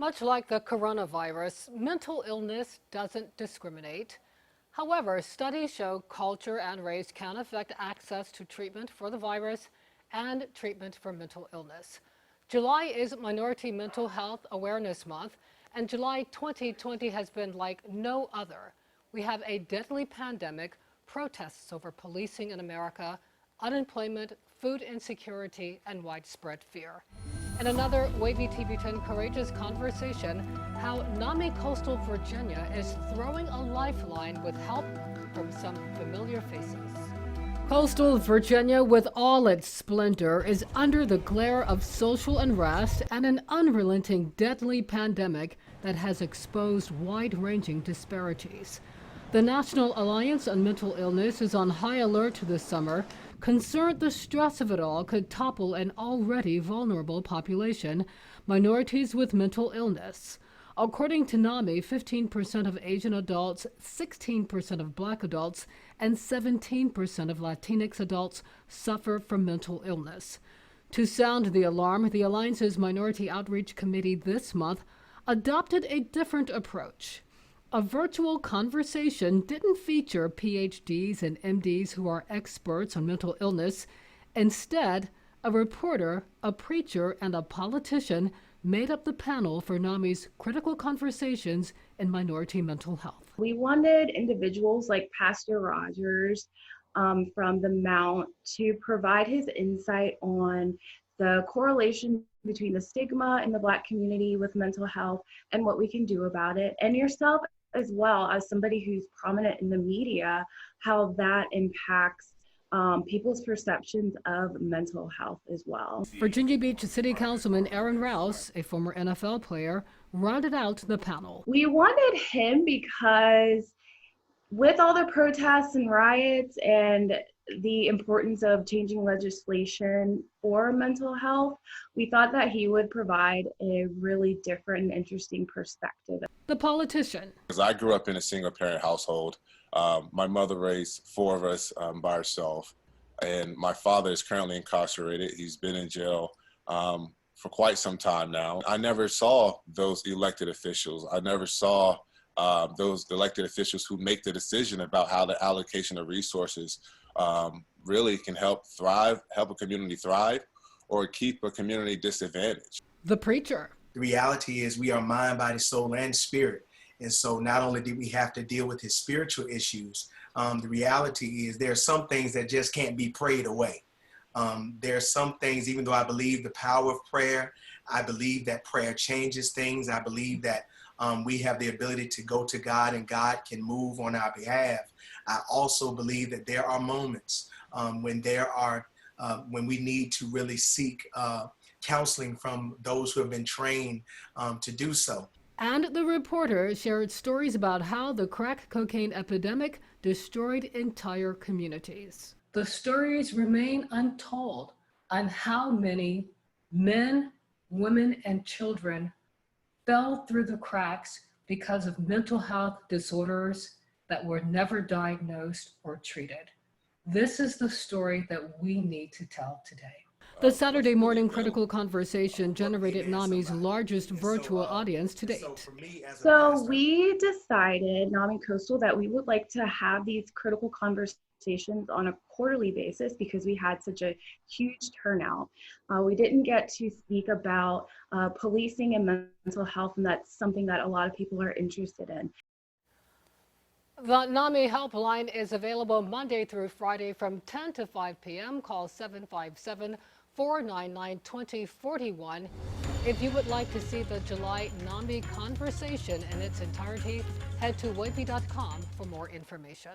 Much like the coronavirus, mental illness doesn't discriminate. However, studies show culture and race can affect access to treatment for the virus and treatment for mental illness. July is Minority Mental Health Awareness Month, and July 2020 has been like no other. We have a deadly pandemic, protests over policing in America, unemployment, food insecurity, and widespread fear. In another WAVY TV10 Courageous Conversation, how NAMI Coastal Virginia is throwing a lifeline with help from some familiar faces. Coastal Virginia, with all its splendor, is under the glare of social unrest and an unrelenting deadly pandemic that has exposed wide-ranging disparities. The National Alliance on Mental Illness is on high alert this summer, concerned the stress of it all could topple an already vulnerable population, minorities with mental illness. According to NAMI, 15% of Asian adults, 16% of Black adults, and 17% of Latinx adults suffer from mental illness. To sound the alarm, the Alliance's Minority Outreach Committee this month adopted a different approach. A virtual conversation didn't feature PhDs and MDs who are experts on mental illness. Instead, a reporter, a preacher, and a politician made up the panel for NAMI's Critical Conversations in Minority Mental Health. We wanted individuals like Pastor Rogers from the Mount to provide his insight on the correlation between the stigma in the Black community with mental health and what we can do about it, and yourself as well as somebody who's prominent in the media, how that impacts people's perceptions of mental health as well. Virginia Beach City Councilman Aaron Rouse, a former NFL player, rounded out the panel. We wanted him because with all the protests and riots and the importance of changing legislation for mental health, we thought that he would provide a really different and interesting perspective. The politician. Because I grew up in a single parent household. My mother raised four of us by herself, and my father is currently incarcerated. He's been in jail for quite some time now. I never saw those elected officials. I never saw those elected officials who make the decision about how the allocation of resources really can help a community thrive, or keep a community disadvantaged. The preacher. The reality is we are mind, body, soul, and spirit. And so not only do we have to deal with his spiritual issues, the reality is there are some things that just can't be prayed away. There are some things, even though I believe the power of prayer, I believe that prayer changes things. I believe that we have the ability to go to God and God can move on our behalf. I also believe that there are moments when we need to really seek counseling from those who have been trained to do so. And the reporter shared stories about how the crack cocaine epidemic destroyed entire communities. The stories remain untold on how many men, women, and children fell through the cracks because of mental health disorders that were never diagnosed or treated. This is the story that we need to tell today. The Saturday morning Critical Conversation generated NAMI's largest virtual audience to date. So we decided, NAMI Coastal, that we would like to have these critical conversations on a quarterly basis because we had such a huge turnout. We didn't get to speak about policing and mental health, and that's something that a lot of people are interested in. The NAMI helpline is available Monday through Friday from 10 to 5 p.m. Call 757-499-2041. If you would like to see the July NAMI conversation in its entirety, head to wavy.com for more information.